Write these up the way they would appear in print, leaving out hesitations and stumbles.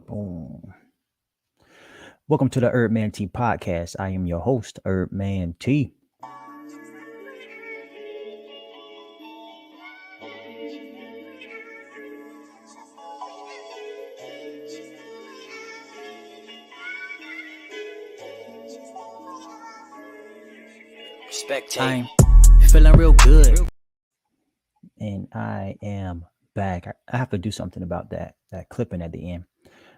Boom. Welcome to the Herb Man T podcast. I am your host, Herb Man T. I'm feeling real good, and I am back. I have to do something about that clipping at the end.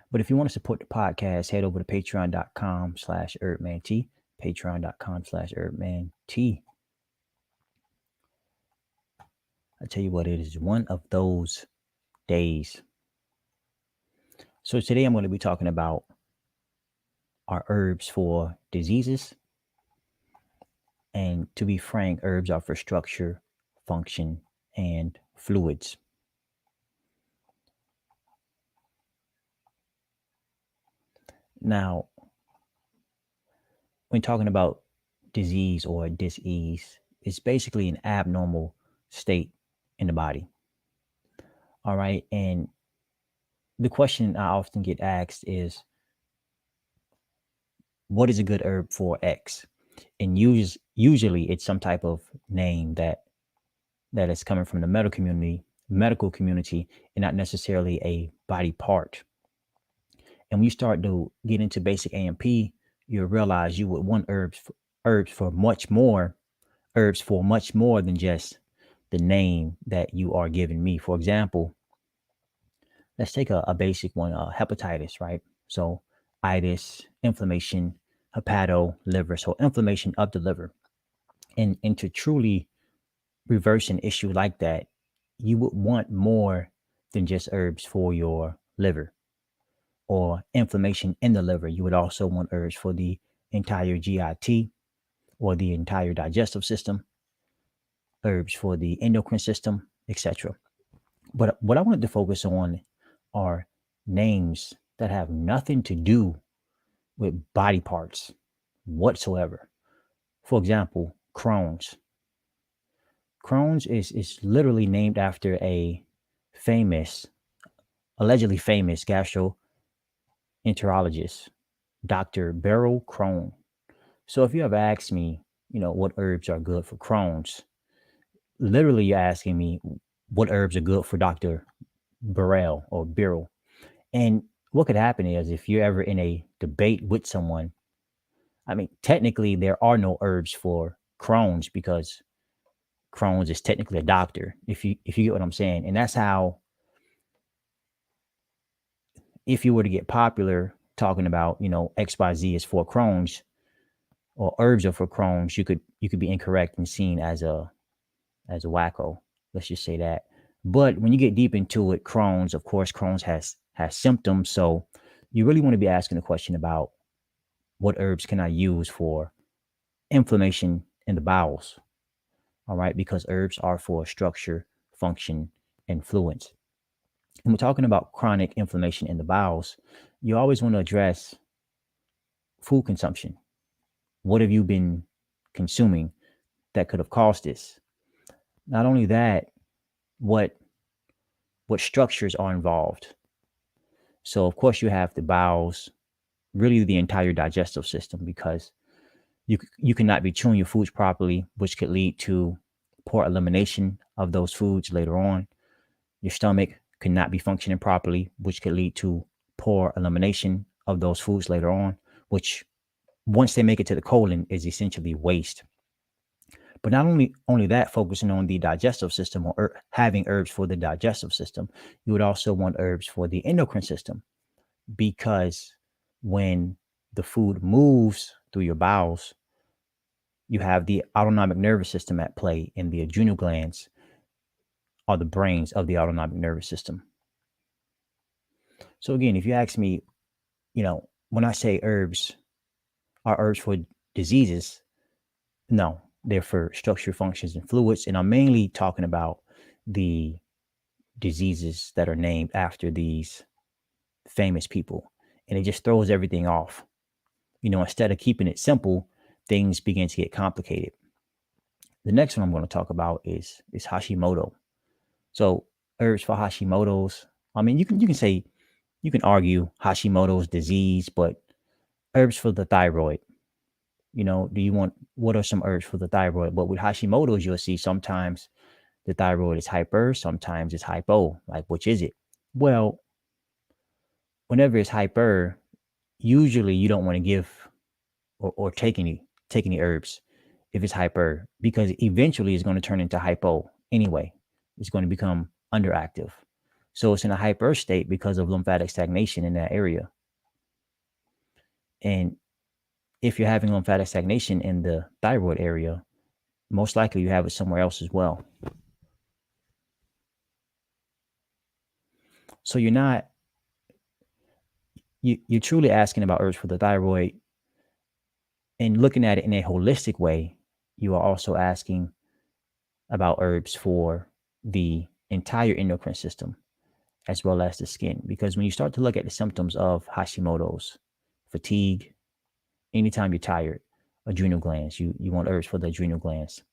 But if you want to support the podcast, head over to patreon.com/herbmant, patreon.com/herbmant. I tell you what, it is one of those days. So today I'm going to be talking about our herbs for diseases. And to be frank, herbs are for structure, function, and fluids. Now, when talking about disease or dis-ease, it's basically an abnormal state in the body. All right. And the question I often get asked is, what is a good herb for X? And usually it's some type of name that is coming from the medical community, and not necessarily a body part. And when you start to get into basic A&P, you'll realize you would want herbs for much more than just the name that you are giving me. For example, let's take a basic one, hepatitis, right? So itis, inflammation, hepato, liver. So inflammation of the liver. And to truly reverse an issue like that, you would want more than just herbs for your liver. Or inflammation in the liver. You would also want herbs for the entire GIT or the entire digestive system, herbs for the endocrine system, etc. But what I wanted to focus on are names that have nothing to do with body parts whatsoever. For example, Crohn's. Crohn's is literally named after a allegedly famous gastroenterologist, Dr. Beryl Crohn. So if you ever asked me, what herbs are good for Crohn's, literally you're asking me what herbs are good for Dr. Beryl. And what could happen is, if you're ever in a debate with someone, I mean, technically there are no herbs for Crohn's, because Crohn's is technically a doctor, if you get what I'm saying. And that's how, if you were to get popular talking about, XYZ is for Crohn's, or herbs are for Crohn's, you could be incorrect and seen as a wacko. Let's just say that. But when you get deep into it, of course, Crohn's has symptoms. So you really want to be asking the question about, what herbs can I use for inflammation in the bowels? All right, because herbs are for structure, function, and fluids. And we're talking about chronic inflammation in the bowels. You always want to address food consumption. What have you been consuming that could have caused this? Not only that, what structures are involved. So of course you have the bowels, really the entire digestive system, because you cannot be chewing your foods properly, which could lead to poor elimination of those foods later on. Your stomach cannot be functioning properly, which could lead to poor elimination of those foods later on, which, once they make it to the colon, is essentially waste. But not only that, focusing on the digestive system, or having herbs for the digestive system, you would also want herbs for the endocrine system, because when the food moves through your bowels, you have the autonomic nervous system at play, and the adrenal glands are the brains of the autonomic nervous system. So again, if you ask me, when I say herbs are herbs for diseases, no, they're for structure, functions, and fluids. And I'm mainly talking about the diseases that are named after these famous people. And it just throws everything off. Instead of keeping it simple, things begin to get complicated. The next one I'm going to talk about is Hashimoto. So herbs for Hashimoto's, I mean, you can say You can argue Hashimoto's disease, but herbs for the thyroid. Do you want, what are some herbs for the thyroid? But with Hashimoto's, you'll see sometimes the thyroid is hyper, sometimes it's hypo. Like, which is it? Well, whenever it's hyper, usually you don't want to give or take any herbs if it's hyper, because eventually it's going to turn into hypo anyway. It's going to become underactive. So it's in a hyper state because of lymphatic stagnation in that area. And if you're having lymphatic stagnation in the thyroid area, most likely you have it somewhere else as well. So you're truly asking about herbs for the thyroid, and looking at it in a holistic way. You are also asking about herbs for the entire endocrine system as well as the skin. Because when you start to look at the symptoms of Hashimoto's, fatigue, anytime you're tired, adrenal glands, you want herbs for the adrenal glands.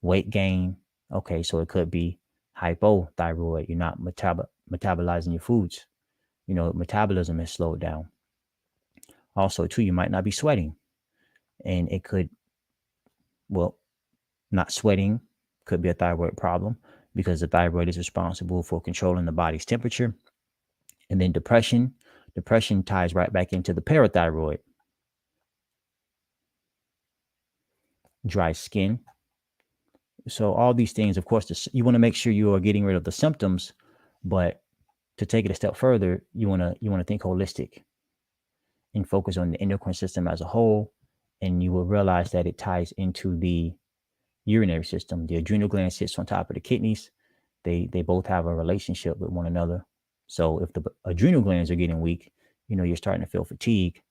Weight gain, okay, so it could be hypothyroid. You're not metabolizing your foods. Metabolism has slowed down. Also, too, you might not be sweating. And it could, well, not sweating could be a thyroid problem, because the thyroid is responsible for controlling the body's temperature. And then depression ties right back into the parathyroid. Dry skin. So all these things, of course, you want to make sure you are getting rid of the symptoms, but to take it a step further, you want to think holistic and focus on the endocrine system as a whole, and you will realize that it ties into the urinary system. The adrenal gland sits on top of the kidneys. They both have a relationship with one another. So if the adrenal glands are getting weak, you're starting to feel fatigue,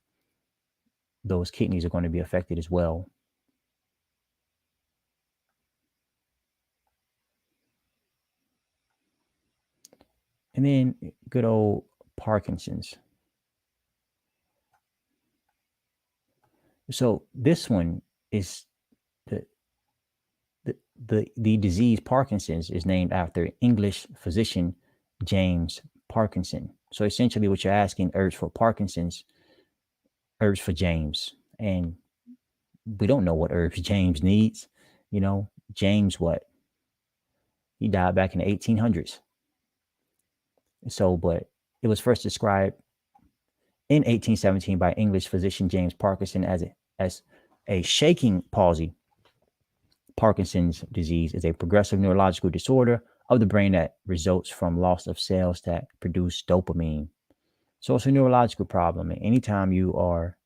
those kidneys are going to be affected as well. And then good old Parkinson's. So this one is the disease Parkinson's is named after English physician James Parkinson. So essentially what you're asking, herbs for Parkinson's, herbs for James. And we don't know what herbs James needs. James, what? He died back in the 1800s. So, but it was first described in 1817 by English physician James Parkinson as a shaking palsy. Parkinson's disease is a progressive neurological disorder of the brain that results from loss of cells that produce dopamine. So it's a neurological problem. And anytime you are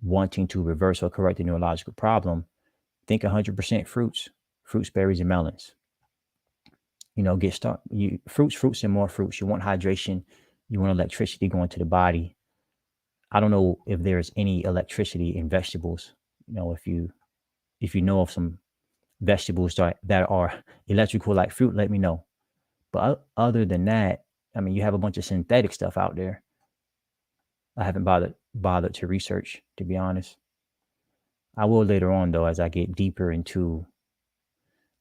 wanting to reverse or correct a neurological problem, think 100% fruits, berries, and melons. Get started. Fruits, and more fruits. You want hydration. You want electricity going to the body. I don't know if there's any electricity in vegetables. If you know of some vegetables that are electrical like fruit, let me know. But other than that, I mean, you have a bunch of synthetic stuff out there. I haven't bothered to research, to be honest. I will later on, though, as I get deeper into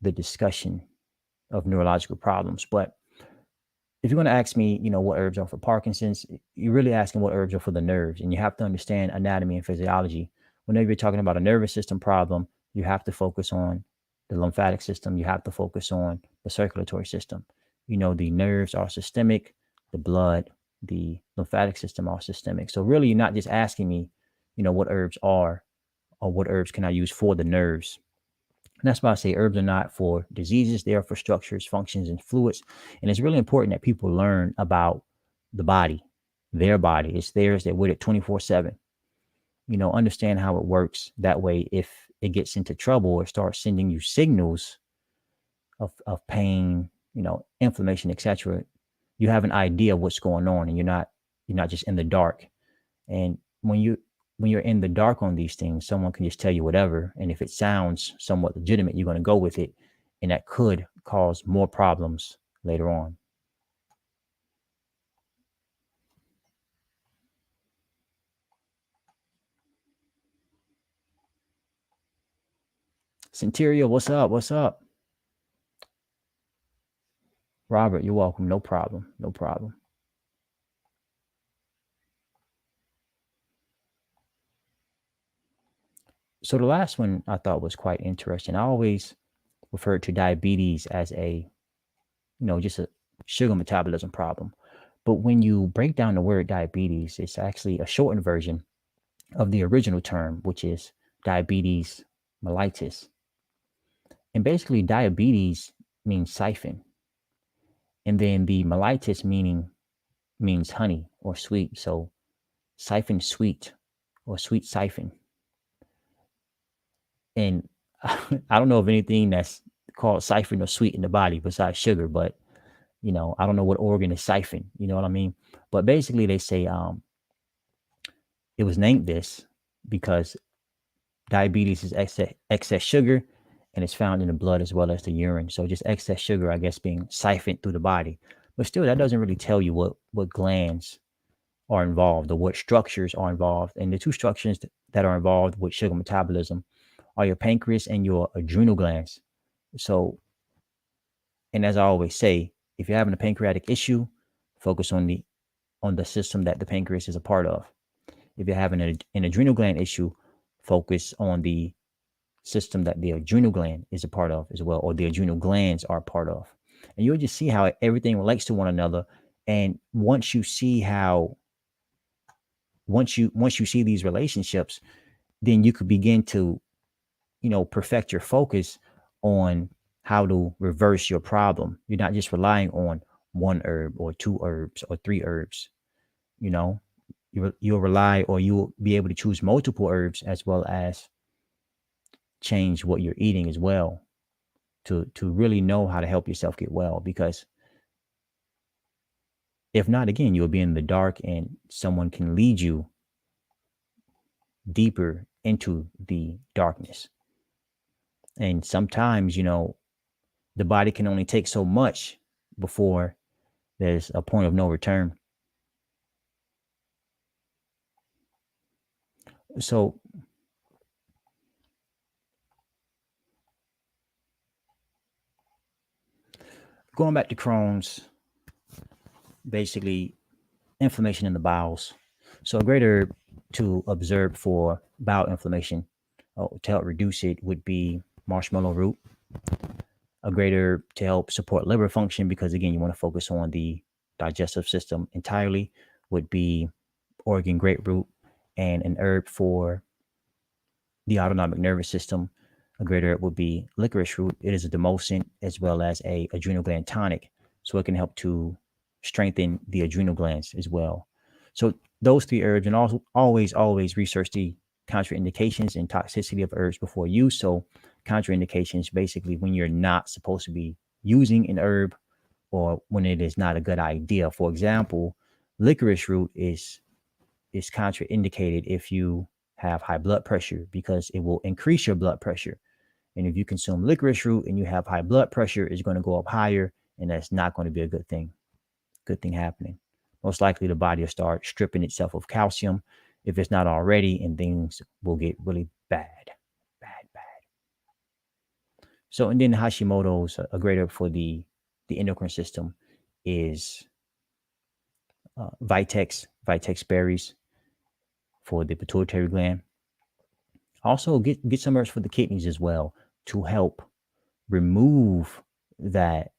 the discussion of neurological problems. But if you're going to ask me, what herbs are for Parkinson's, you're really asking what herbs are for the nerves. And you have to understand anatomy and physiology. Whenever you're talking about a nervous system problem, you have to focus on the lymphatic system. You have to focus on the circulatory system. The nerves are systemic, the blood, the lymphatic system are systemic. So really, you're not just asking me, what herbs are or what herbs can I use for the nerves. And that's why I say herbs are not for diseases. They are for structures, functions, and fluids. And it's really important that people learn about the body, their body. It's theirs. They're with it 24/7. Understand how it works. That way, if it gets into trouble or starts sending you signals of pain, inflammation, etc., you have an idea of what's going on, and you're not just in the dark. And when you're in the dark on these things, someone can just tell you whatever. And if it sounds somewhat legitimate, you're going to go with it. And that could cause more problems later on. Centuria, what's up? What's up? Robert, you're welcome. No problem. No problem. So the last one I thought was quite interesting. I always referred to diabetes as just a sugar metabolism problem. But when you break down the word diabetes, it's actually a shortened version of the original term, which is diabetes mellitus. And basically, diabetes means siphon. And then the mellitus means honey or sweet. So siphon sweet or sweet siphon. And I don't know of anything that's called siphon or sweet in the body besides sugar, but I don't know what organ is siphon. You know what I mean? But basically, they say it was named this because diabetes is excess sugar, and it's found in the blood as well as the urine. So just excess sugar, I guess, being siphoned through the body. But still, that doesn't really tell you what glands are involved or what structures are involved. And the two structures that are involved with sugar metabolism are your pancreas and your adrenal glands. So, and as I always say, if you're having a pancreatic issue, focus on the system that the pancreas is a part of. If you're having an adrenal gland issue, focus on the system that the adrenal gland is a part of as well, or the adrenal glands are a part of. And you'll just see how everything relates to one another. And once you see these relationships, then you could begin to, perfect your focus on how to reverse your problem. You're not just relying on one herb or two herbs or three herbs. You'll rely, or you'll be able to choose multiple herbs as well as change what you're eating as well to really know how to help yourself get well. Because if not, again, you'll be in the dark and someone can lead you deeper into the darkness. And sometimes, the body can only take so much before there's a point of no return. So going back to Crohn's, basically inflammation in the bowels. So a great herb to observe for bowel inflammation, to help reduce it, would be marshmallow root. A great herb to help support liver function, because again, you want to focus on the digestive system entirely, would be Oregon grapefruit. And an herb for the autonomic nervous system, a great herb would be licorice root. It is a demulcent as well as a adrenal gland tonic, so it can help to strengthen the adrenal glands as well. So those three herbs, and also always research the contraindications and toxicity of herbs before use. So contraindications, basically when you're not supposed to be using an herb or when it is not a good idea. For example, licorice root is contraindicated if you have high blood pressure, because it will increase your blood pressure. And if you consume licorice root and you have high blood pressure, it's going to go up higher, and that's not going to be a good thing happening. Most likely the body will start stripping itself of calcium if it's not already, and things will get really bad. So, and then Hashimoto's, a great herb for the endocrine system, is Vitex berries for the pituitary gland. Also get some herbs for the kidneys as well, to help remove that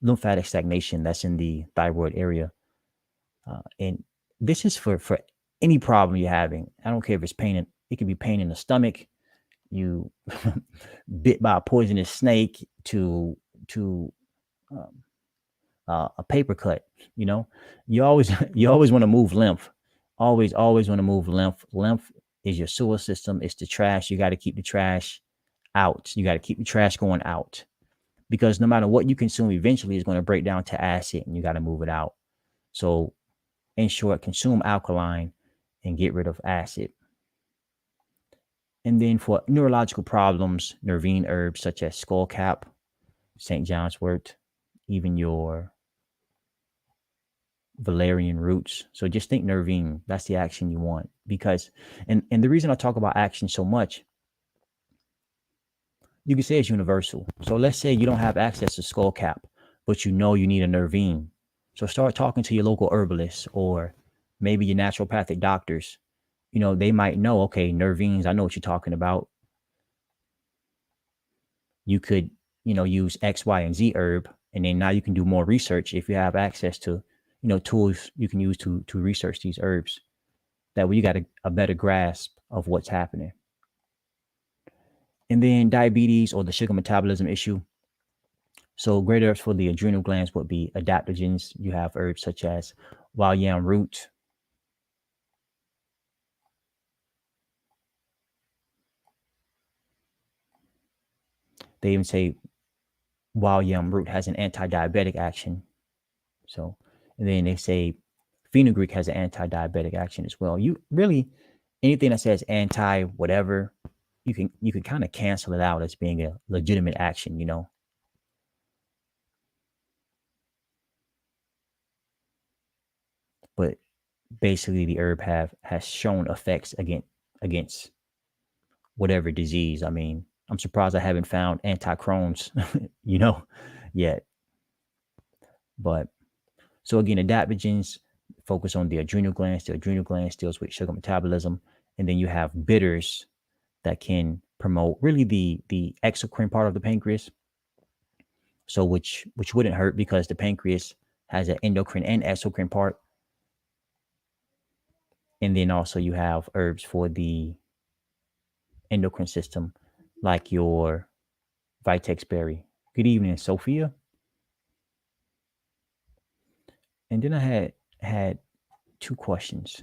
lymphatic stagnation that's in the thyroid area. And this is for any problem you're having. I don't care if it's pain. It could be pain in the stomach, you bit by a poisonous snake, to a paper cut. You always want to move lymph. Always want to move lymph. Lymph is your sewer system. It's the trash. You got to keep the trash out. You got to keep the trash going out, because no matter what you consume, eventually it's going to break down to acid, and you got to move it out. So in short, consume alkaline and get rid of acid. And then for neurological problems, nervine herbs such as skullcap, St. John's wort, even your valerian roots. So just think nervine. That's the action you want. Because, and the reason I talk about action so much, you can say it's universal. So let's say you don't have access to skullcap, but you need a nervine. So start talking to your local herbalists, or maybe your naturopathic doctors, they might know, okay, nervines, I know what you're talking about. You could, use X, Y, and Z herb, and then now you can do more research if you have access to, tools you can use to research these herbs. That way you got a better grasp of what's happening. And then diabetes or the sugar metabolism issue. So great herbs for the adrenal glands would be adaptogens. You have herbs such as wild yam root. They even say wild yam root has an anti-diabetic action. So, and then they say fenugreek has an anti-diabetic action as well. You really, anything that says anti whatever, you can kind of cancel it out as being a legitimate action, But basically, the herb has shown effects against whatever disease. I mean, I'm surprised I haven't found anti-Crohn's, yet. But so again, adaptogens focus on the adrenal glands. The adrenal glands deals with sugar metabolism, and then you have bitters that can promote really the exocrine part of the pancreas. So which wouldn't hurt because the pancreas has an endocrine and exocrine part. And then also you have herbs for the endocrine system, like your Vitex berry. Good evening, Sophia. And then I had two questions.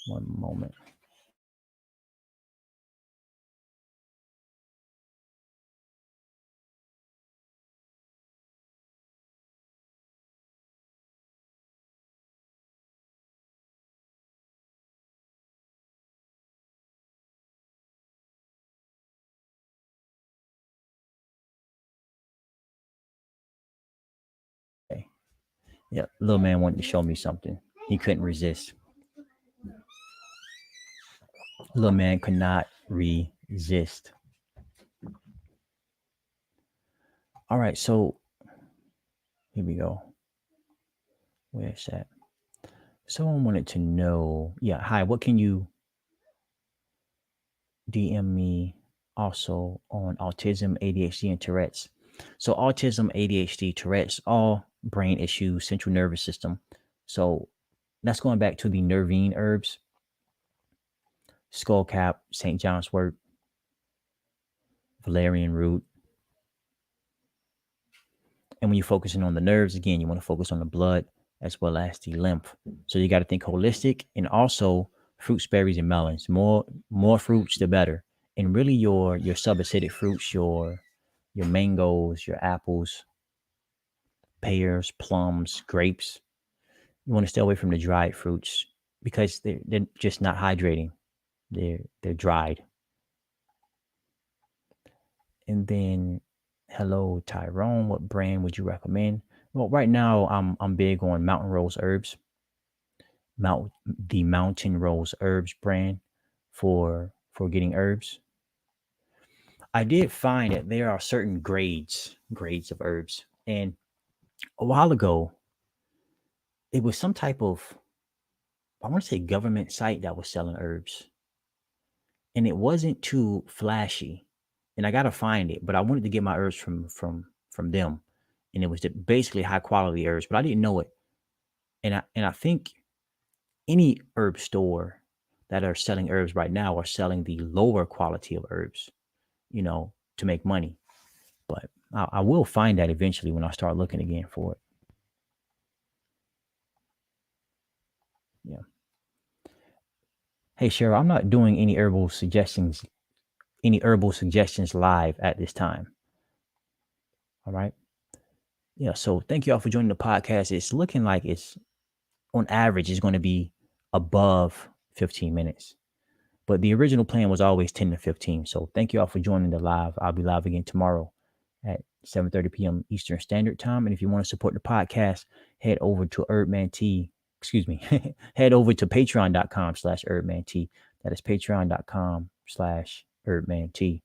One moment. Okay. Yeah, little man wanted to show me something. He couldn't resist. Little man could not resist. All right, so here we go. Where's that? Someone wanted to know. Yeah, hi. What can you DM me also on autism, ADHD, and Tourette's? So autism, ADHD, Tourette's, all brain issues, central nervous system. So that's going back to the nervine herbs, skullcap, St. John's wort, valerian root. And when you're focusing on the nerves, again, you want to focus on the blood as well as the lymph. So you got to think holistic, and also fruits, berries, and melons. More fruits, the better. And really your subacidic fruits, your mangoes, your apples, pears, plums, grapes. You want to stay away from the dried fruits because they're just not hydrating. They're dried. And then, hello Tyrone, what brand would you recommend? Well, right now I'm big on Mountain Rose Herbs. The Mountain Rose Herbs brand for getting herbs. I did find that there are certain grades of herbs. And a while ago, it was some type of, I want to say, government site that was selling herbs. And it wasn't too flashy. And I gotta find it, but I wanted to get my herbs from them. And it was basically high quality herbs, but I didn't know it. And I think any herb store that are selling herbs right now are selling the lower quality of herbs, to make money. But I will find that eventually when I start looking again for it. Yeah. Hey Cheryl, I'm not doing any herbal suggestions live at this time. All right. Yeah. So thank you all for joining the podcast. It's looking like it's on average is going to be above 15 minutes. But the original plan was always 10 to 15. So thank you all for joining the live. I'll be live again tomorrow at 7:30 p.m. Eastern Standard Time. And if you want to support the podcast, head over to head over to patreon.com/HerbManT. That is patreon.com/HerbManT.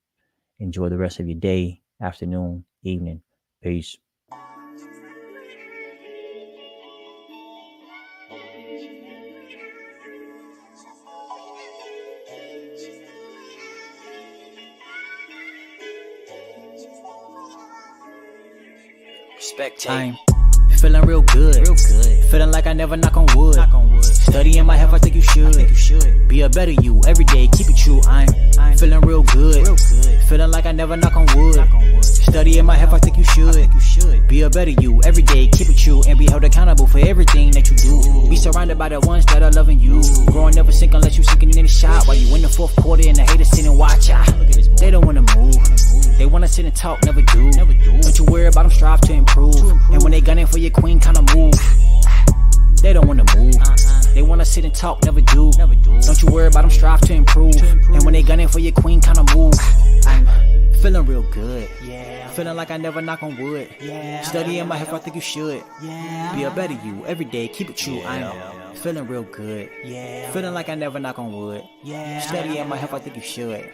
Enjoy the rest of your day, afternoon, evening. Peace. I'm feeling real good. Feeling like I never knock on wood. Studying my health, I think you should. Be a better you every day, keep it true. I'm feeling real good. Feeling like I never knock on wood. Studying my health, I think you should. Be a better you every day, keep it true, and be held accountable for everything that you do. Be surrounded by the ones that are loving you. Growing never sink unless you sinking in the shot. While you in the fourth quarter and the haters sit and watch. They don't wanna move. They wanna sit and talk, never do. Don't you worry about them, strive to improve. And when they gunning for your queen, kinda move. They don't wanna move. They wanna sit and talk, never do. Don't you worry about them, strive to improve. And when they gunning for your queen, kinda move. I'm feeling real good. Feeling like I never knock on wood. Studying my health, I think you should. Be a better you every day, keep it true. I'm feeling real good. Feeling like I never knock on wood. Studying my health, I think you should.